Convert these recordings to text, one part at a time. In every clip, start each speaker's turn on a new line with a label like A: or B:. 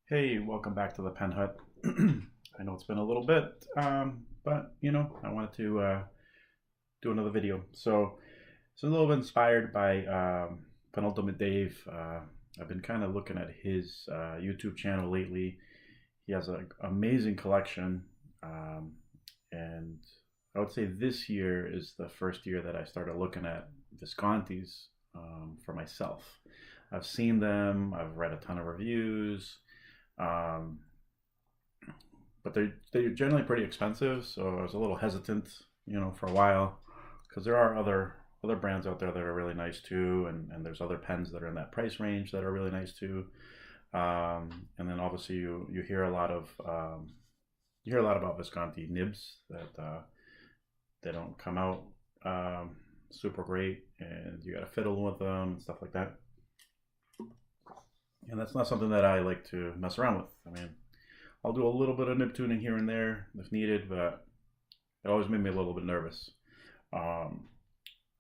A: Hey, welcome back to the Pen Hut. I know it's been a little bit, but I wanted to do another video. So it's a little bit inspired by Penultimate Dave. I've been kind of looking at his YouTube channel lately. He has an amazing collection, um, and I would say this year is the first year that I started looking at Visconti's for myself. I've seen them. I've read a ton of reviews. Um, but they're generally pretty expensive, so I was a little hesitant, for a while, because there are other brands out there that are really nice too, and there's other pens that are in that price range that are really nice too. And then obviously you hear a lot of you hear a lot about Visconti nibs that they don't come out super great, and you got to fiddle with them and stuff like that. And that's not something that I like to mess around with. I mean, I'll do a little bit of nib tuning here and there if needed, but it always made me a little bit nervous. Um,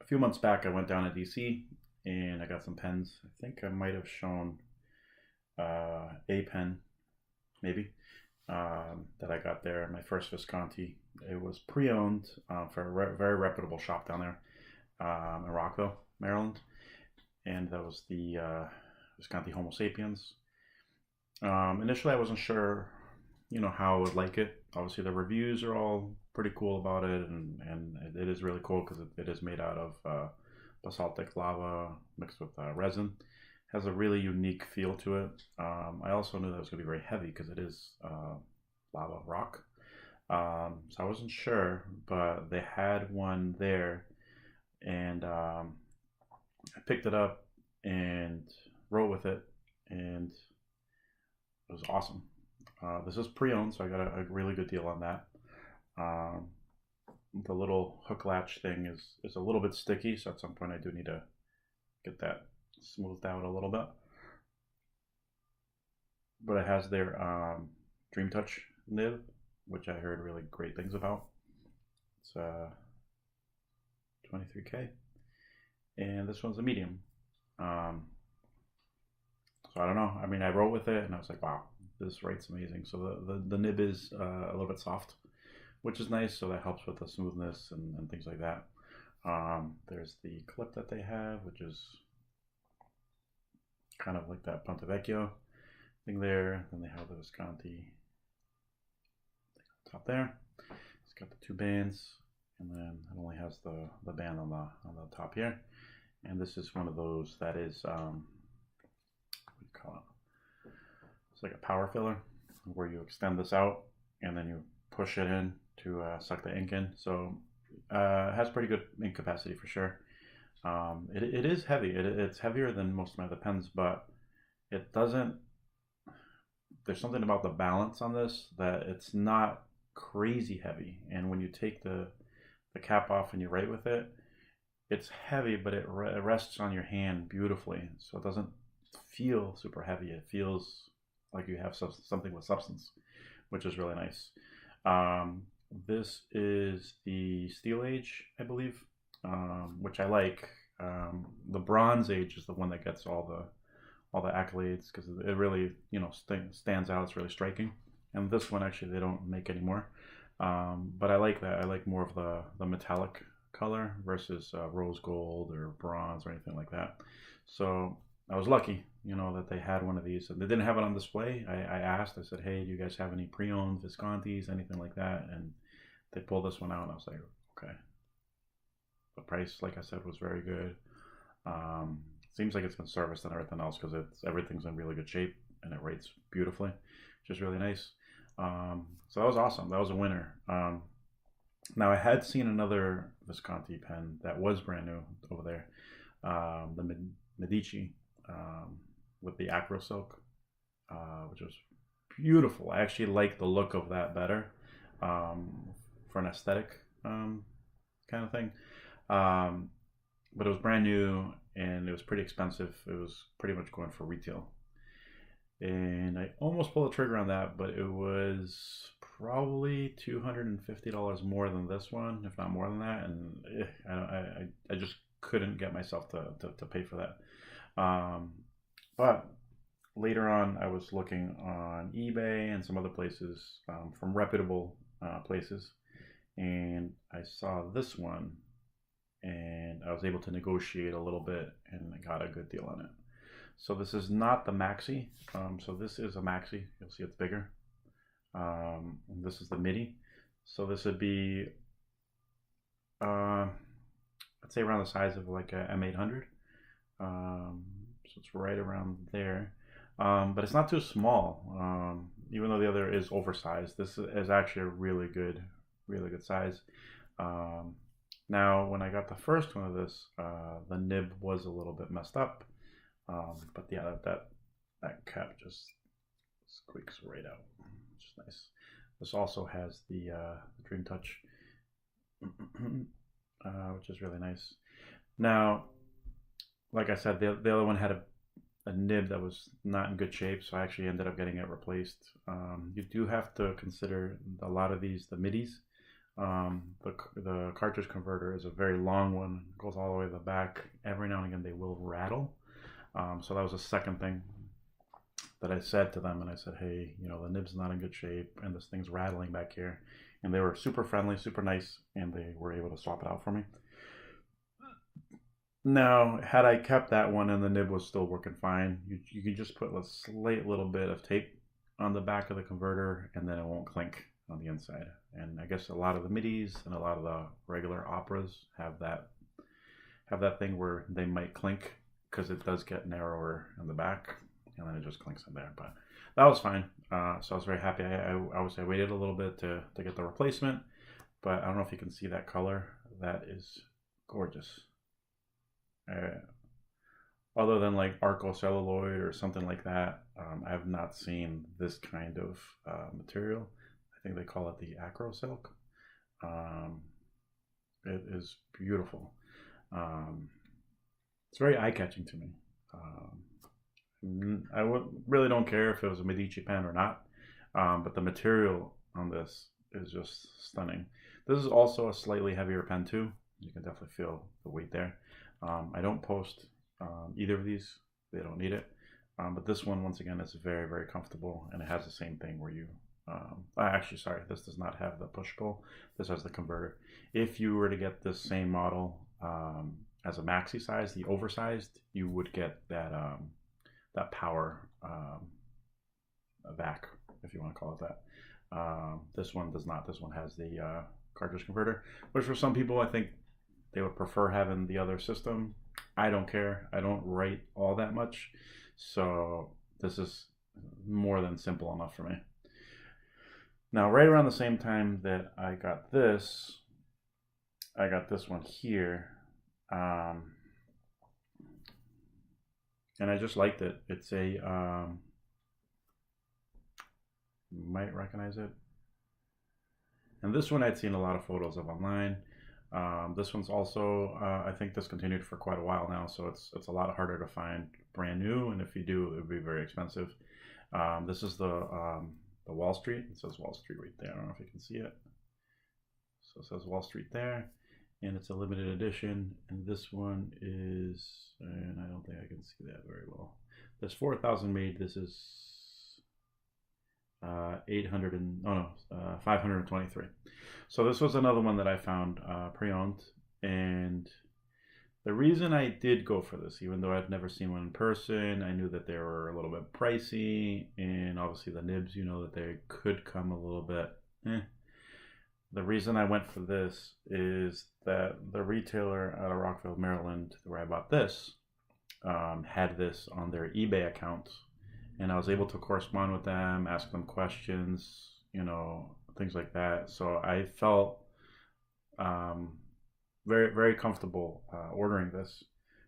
A: a few months back, I went down to DC and I got some pens. I think I might have shown a pen, maybe, that I got there. My first Visconti. It was pre-owned for a very reputable shop down there in Rockville, Maryland, and that was the Visconti Homo sapiens. Initially, I wasn't sure, how I would like it. Obviously, the reviews are all pretty cool about it, and it is really cool because it is made out of basaltic lava mixed with resin. It has a really unique feel to it. I also knew that it was going to be very heavy because it is lava rock. So I wasn't sure, but they had one there, and I picked it up and wrote with it, and it was awesome. This is pre-owned, so I got a really good deal on that. Um, the little hook latch thing is a little bit sticky, so at some point I do need to get that smoothed out a little bit. But it has their Dream Touch nib, which I heard really great things about. It's 23K, and this one's a medium. Um, so I don't know. I mean, I wrote with it, and I was like, wow, this write's amazing. So the nib is a little bit soft, which is nice. So that helps with the smoothness and things like that. There's the clip that they have, which is kind of like that Ponte Vecchio thing there. Then they have the Visconti top there. It's got the two bands, and then it only has the band on the top here. And this is one of those that is what do you call it? It's like a power filler where you extend this out and then you push it in to suck the ink in. So it has pretty good ink capacity for sure. It is heavy. It's heavier than most of my other pens, but it doesn't. There's something about the balance on this that it's not crazy heavy. And when you take the cap off and you write with it, it's heavy, but it rests on your hand beautifully. So it doesn't feel super heavy. It feels like you have something with substance, which is really nice. This is the Steel Age, I believe, which I like. The Bronze Age is the one that gets all the accolades because it really stands out. It's really striking. And this one actually they don't make anymore, but I like that. I like more of the metallic color versus rose gold or bronze or anything like that. So I was lucky, that they had one of these, and they didn't have it on display. I asked, I said, hey, do you guys have any pre-owned Viscontis, anything like that? And they pulled this one out, and I was like, okay. The price, like I said, was very good. Seems like it's been serviced and everything else because everything's in really good shape and it rates beautifully, which is really nice. So that was awesome. That was a winner. Now I had seen another Visconti pen that was brand new over there, the Medici, with the Acro Silk, which was beautiful. I actually like the look of that better for an aesthetic kind of thing. But it was brand new and it was pretty expensive. It was pretty much going for retail. And I almost pulled the trigger on that, but it was probably $250 more than this one, if not more than that. And I just couldn't get myself to pay for that. But later on, I was looking on eBay and some other places, from reputable places, and I saw this one, and I was able to negotiate a little bit, and I got a good deal on it. So this is not the maxi. So this is a maxi. You'll see it's bigger. And this is the midi. So this would be, I'd say around the size of like a M800. So it's right around there. But it's not too small. Even though the other is oversized, this is actually a really good size. Now, when I got the first one of this, the nib was a little bit messed up. But yeah, that cap just squeaks right out, which is nice. This also has the Dream Touch, which is really nice. Now, like I said, the other one had a nib that was not in good shape, so I actually ended up getting it replaced. You do have to consider a lot of these, the midis. The cartridge converter is a very long one, it goes all the way to the back. Every now and again they will rattle. So that was the second thing that I said to them, and I said, hey, you know, the nib's not in good shape and this thing's rattling back here. And they were super friendly, super nice, and they were able to swap it out for me. Now, had I kept that one and the nib was still working fine, you can just put a slight little bit of tape on the back of the converter, and then it won't clink on the inside. And I guess a lot of the midis and a lot of the regular operas have that thing where they might clink, because it does get narrower in the back, and then it just clinks in there. But that was fine. So I was very happy. I waited a little bit to get the replacement, but I don't know if you can see that color. That is gorgeous. Other than like arco-celluloid or something like that, I have not seen this kind of material. I think they call it the acro silk. It is beautiful. It's very eye-catching to me. I really don't care if it was a Medici pen or not, but the material on this is just stunning. This is also a slightly heavier pen too. You can definitely feel the weight there. I don't post either of these. They don't need it. But this one, once again, is very, very comfortable, and it has the same thing where you, actually, sorry, this does not have the push-pull. This has the converter. If you were to get this same model as a maxi size, the oversized, you would get that that power vac, if you want to call it that. This one does not. This one has the cartridge converter, which for some people, I think they would prefer having the other system. I don't care. I don't write all that much, so this is more than simple enough for me. Now, right around the same time that I got this one here, and I just liked it. It's a, you might recognize it. And this one I'd seen a lot of photos of online. This one's also, I think, discontinued for quite a while now, so it's a lot harder to find brand new, and if you do, it would be very expensive. This is the Wall Street. It says Wall Street right there. I don't know if you can see it. So it says Wall Street there, and it's a limited edition. And this one is, and I don't think I can see that very well. There's 4,000 made. This is 523. So this was another one that I found pre-owned, and the reason I did go for this, even though I've never seen one in person, I knew that they were a little bit pricey, and obviously the nibs, you know that they could come a little bit The reason I went for this is that the retailer out of Rockville, Maryland, where I bought this, had this on their eBay account, and I was able to correspond with them, ask them questions, you know, things like that. So I felt very, very comfortable ordering this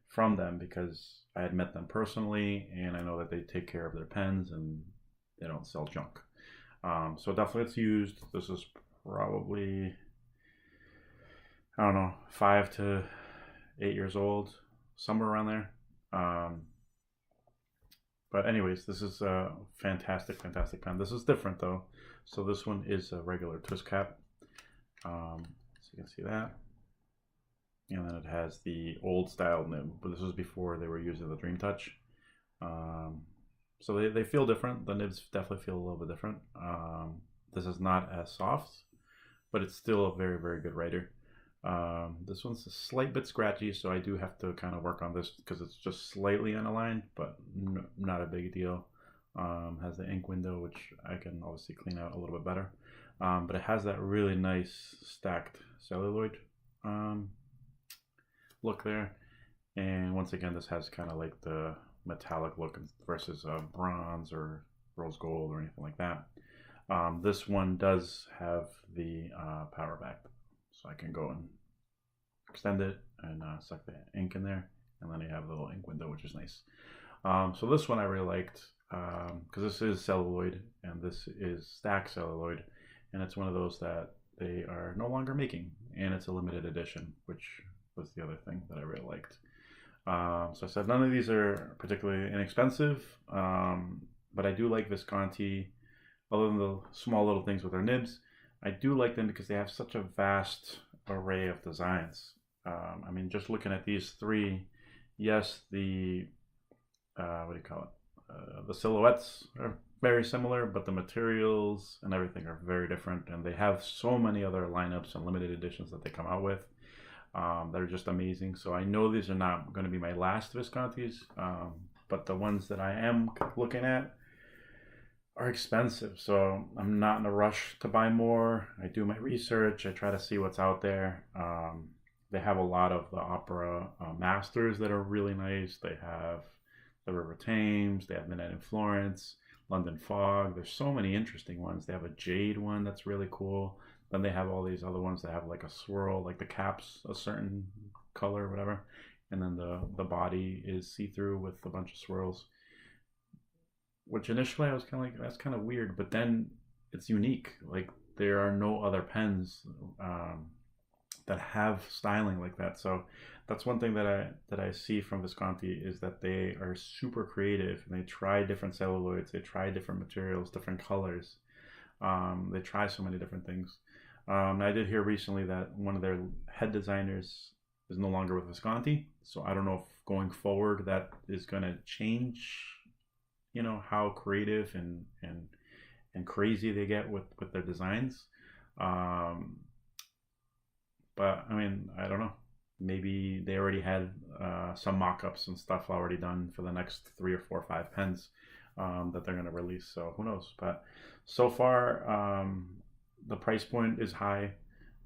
A: from them, because I had met them personally, and I know that they take care of their pens and they don't sell junk. So definitely it's used. This is probably, I don't know, 5 to 8 years old, somewhere around there. But anyways, this is a fantastic, fantastic pen. This is different though. So this one is a regular twist cap. So you can see that. And then it has the old style nib, but this was before they were using the Dream Touch. So they feel different. The nibs definitely feel a little bit different. This is not as soft, but it's still a very, very good writer. This one's a slight bit scratchy, so I do have to kind of work on this because it's just slightly unaligned, but not a big deal. Has the ink window, which I can obviously clean out a little bit better. But it has that really nice stacked celluloid look there. And once again, this has kind of like the metallic look versus bronze or rose gold or anything like that. This one does have the power back, so I can go and extend it and suck the ink in there, and then you have the little ink window, which is nice. So this one I really liked because this is celluloid and this is stacked celluloid, and it's one of those that they are no longer making, and it's a limited edition, which was the other thing that I really liked. So I said none of these are particularly inexpensive, but I do like Visconti. Other than the small little things with their nibs, I do like them because they have such a vast array of designs. I mean, just looking at these three, yes, the what do you call it? The silhouettes are very similar, but the materials and everything are very different, and they have so many other lineups and limited editions that they come out with. They're just amazing. So I know these are not going to be my last Viscontis, but the ones that I am looking at are expensive, so I'm not in a rush to buy more. I do my research. I try to see what's out there. They have a lot of the opera masters that are really nice. They have the River Thames. They have Midnight in Florence, London Fog. There's so many interesting ones. They have a jade one that's really cool. Then they have all these other ones that have like a swirl, like the cap's a certain color or whatever, and then the body is see-through with a bunch of swirls. Which initially I was kind of like, that's kind of weird, but then it's unique. Like there are no other pens that have styling like that. So that's one thing that I see from Visconti is that they are super creative and they try different celluloids, they try different materials, different colors. They try so many different things. I did hear recently that one of their head designers is no longer with Visconti, so I don't know if going forward that is going to change, you know, how creative and crazy they get with their designs. But I mean, I don't know. Maybe they already had some mock-ups and stuff already done for the next 3 or 4 or 5 pens that they're going to release. So who knows? But so far, the price point is high.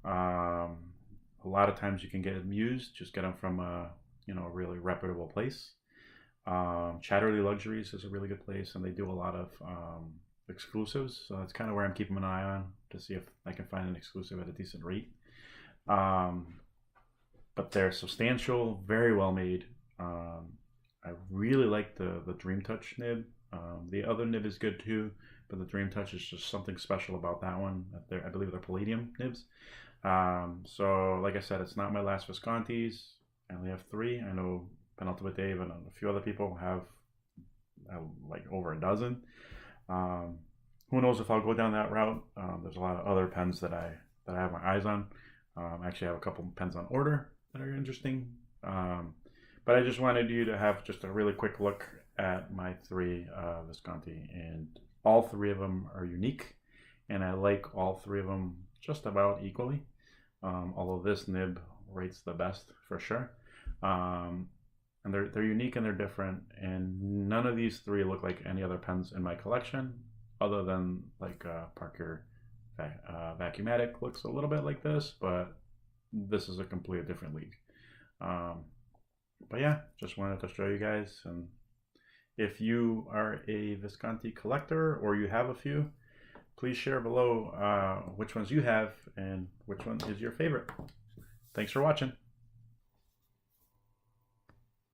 A: A lot of times you can get them used. Just get them from a really reputable place. Chatterley Luxuries is a really good place, and they do a lot of exclusives. So that's kind of where I'm keeping an eye on to see if I can find an exclusive at a decent rate. But they're substantial, very well made. I really like the Dream Touch nib. The other nib is good too, but the Dream Touch is just something special about that one. I believe they're palladium nibs. So like I said, it's not my last Viscontis. I only have 3. I know Penultimate Dave and a few other people have like over a dozen. Who knows if I'll go down that route? There's a lot of other pens that I have my eyes on. Actually, I have a couple pens on order that are interesting. But I just wanted you to have just a really quick look at my 3 Visconti, and all 3 of them are unique, and I like all 3 of them just about equally. Although this nib rates the best for sure. And they're unique and they're different, and none of these 3 look like any other pens in my collection, other than like Parker Vacuumatic looks a little bit like this, but this is a completely different league. But yeah, just wanted to show you guys, and if you are a Visconti collector or you have a few, please share below which ones you have and which one is your favorite. Thanks for watching.